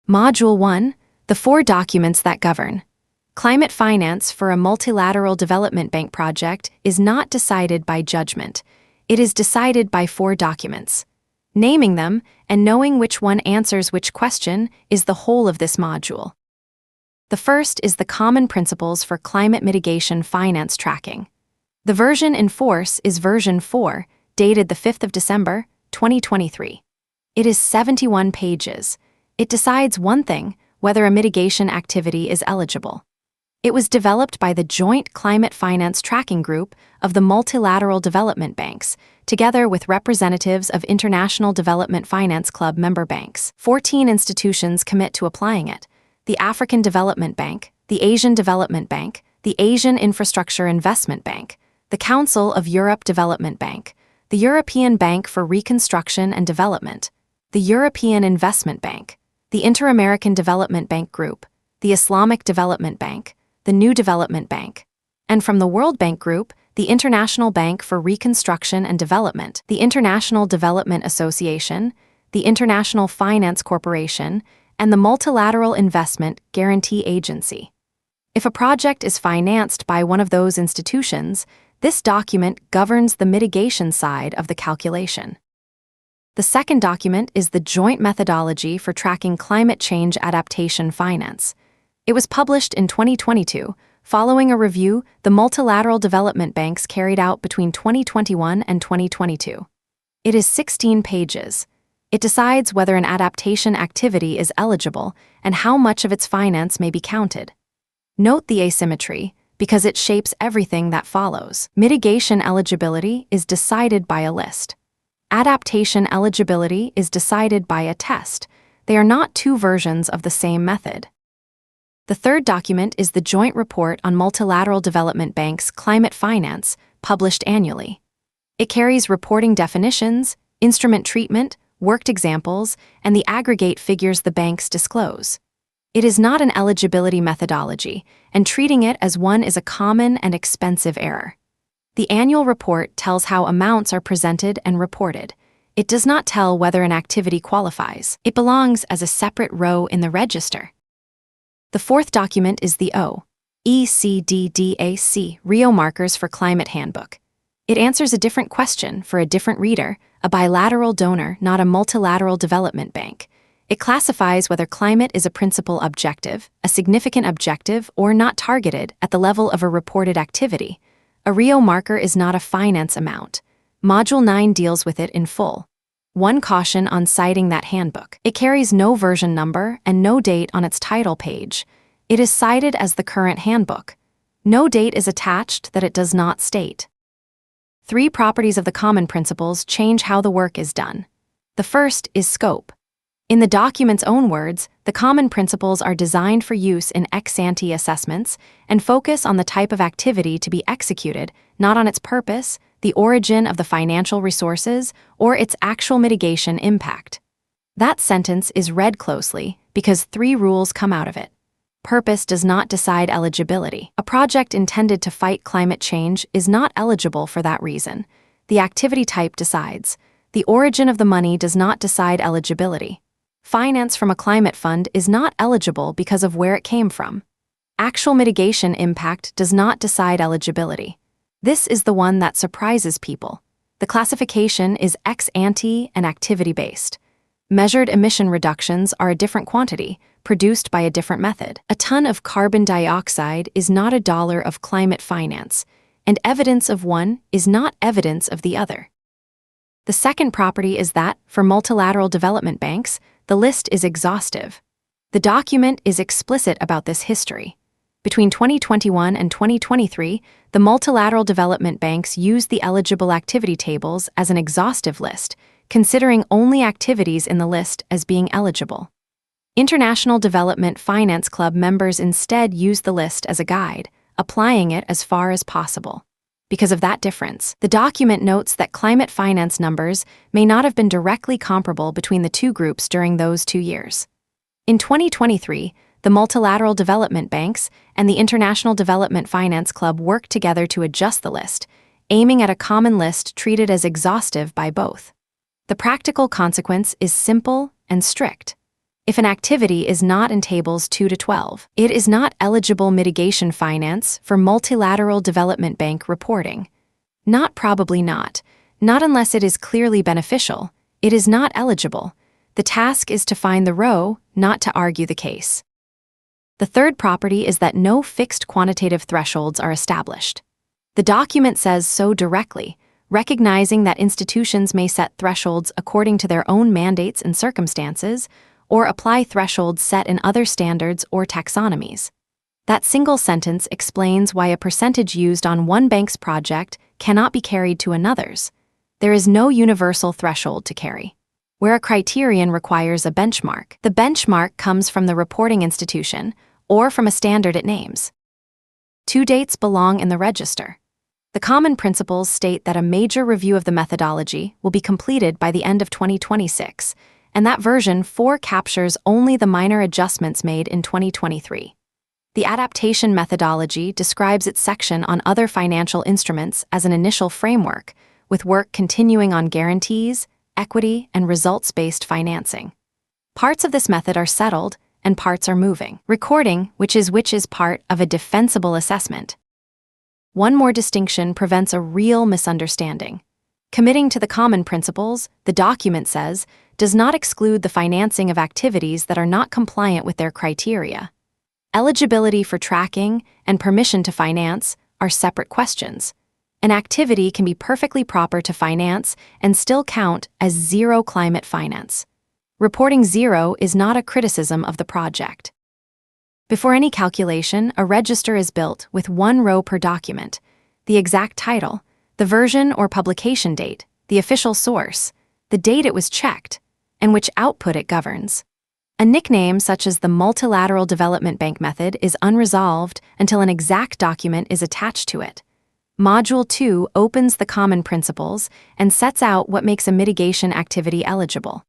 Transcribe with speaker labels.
Speaker 1: Module 1, the 4 documents that govern. Climate finance for a multilateral development bank project is not decided by judgment. It is decided by 4 documents. Naming them and knowing which one answers which question is the whole of this module. The first is the Common Principles for Climate Mitigation Finance Tracking. The version in force is version 4, dated the 5th of December, 2023. It is 71 pages. It decides one thing, whether a mitigation activity is eligible. It was developed by the Joint Climate Finance Tracking Group of the Multilateral Development Banks, together with representatives of International Development Finance Club member banks. 14 institutions commit to applying it: the African Development Bank, the Asian Development Bank, the Asian Infrastructure Investment Bank, the Council of Europe Development Bank, the European Bank for Reconstruction and Development, the European Investment Bank, the Inter-American Development Bank Group, the Islamic Development Bank, the New Development Bank, and from the World Bank Group, the International Bank for Reconstruction and Development, the International Development Association, the International Finance Corporation, and the Multilateral Investment Guarantee Agency. If a project is financed by one of those institutions, this document governs the mitigation side of the calculation. The second document is the Joint Methodology for Tracking Climate Change Adaptation Finance. It was published in 2022, following a review the multilateral development banks carried out between 2021 and 2022. It is 16 pages. It decides whether an adaptation activity is eligible and how much of its finance may be counted. Note the asymmetry, because it shapes everything that follows. Mitigation eligibility is decided by a list. Adaptation eligibility is decided by a test. They are not 2 versions of the same method. The third document is the Joint Report on Multilateral Development Banks' Climate Finance, published annually. It carries reporting definitions, instrument treatment, worked examples, and the aggregate figures the banks disclose. It is not an eligibility methodology, and treating it as one is a common and expensive error. The annual report tells how amounts are presented and reported. It does not tell whether an activity qualifies. It belongs as a separate row in the register. The fourth document is the OECD Rio Markers for Climate Handbook. It answers a different question for a different reader, a bilateral donor, not a multilateral development bank. It classifies whether climate is a principal objective, a significant objective, or not targeted at the level of a reported activity. A Rio marker is not a finance amount. Module 9 deals with it in full. One caution on citing that handbook: it carries no version number and no date on its title page. It is cited as the current handbook. No date is attached that it does not state. 3 properties of the Common Principles change how the work is done. The first is scope. In the document's own words, the Common Principles are designed for use in ex-ante assessments and focus on the type of activity to be executed, not on its purpose, the origin of the financial resources, or its actual mitigation impact. That sentence is read closely because 3 rules come out of it. Purpose does not decide eligibility. A project intended to fight climate change is not eligible for that reason. The activity type decides. The origin of the money does not decide eligibility. Finance from a climate fund is not eligible because of where it came from. Actual mitigation impact does not decide eligibility. This is the one that surprises people. The classification is ex-ante and activity-based. Measured emission reductions are a different quantity, produced by a different method. A ton of carbon dioxide is not a dollar of climate finance, and evidence of one is not evidence of the other. The second property is that, for multilateral development banks, the list is exhaustive. The document is explicit about this history. Between 2021 and 2023, the multilateral development banks used the eligible activity tables as an exhaustive list, considering only activities in the list as being eligible. International Development Finance Club members instead used the list as a guide, applying it as far as possible. Because of that difference, the document notes that climate finance numbers may not have been directly comparable between the 2 groups during those 2 years. In 2023, the Multilateral Development Banks and the International Development Finance Club worked together to adjust the list, aiming at a common list treated as exhaustive by both. The practical consequence is simple and strict. If an activity is not in tables 2 to 12, it is not eligible mitigation finance for multilateral development bank reporting. Not probably not. Not unless it is clearly beneficial. It is not eligible. The task is to find the row, not to argue the case. The third property is that no fixed quantitative thresholds are established. The document says so directly, recognizing that institutions may set thresholds according to their own mandates and circumstances, or apply thresholds set in other standards or taxonomies. That single sentence explains why a percentage used on one bank's project cannot be carried to another's. There is no universal threshold to carry. Where a criterion requires a benchmark, the benchmark comes from the reporting institution or from a standard it names. 2 dates belong in the register. The common principles state that a major review of the methodology will be completed by the end of 2026, and that version 4 captures only the minor adjustments made in 2023. The adaptation methodology describes its section on other financial instruments as an initial framework, with work continuing on guarantees, equity, and results-based financing. Parts of this method are settled, and parts are moving. Recording, which is part of a defensible assessment. One more distinction prevents a real misunderstanding. Committing to the common principles, the document says, does not exclude the financing of activities that are not compliant with their criteria. Eligibility for tracking and permission to finance are separate questions. An activity can be perfectly proper to finance and still count as zero climate finance. Reporting zero is not a criticism of the project. Before any calculation, a register is built with 1 row per document, the exact title, the version or publication date, the official source, the date it was checked, and which output it governs. A nickname such as the Multilateral Development Bank method is unresolved until an exact document is attached to it. Module 2 opens the common principles and sets out what makes a mitigation activity eligible.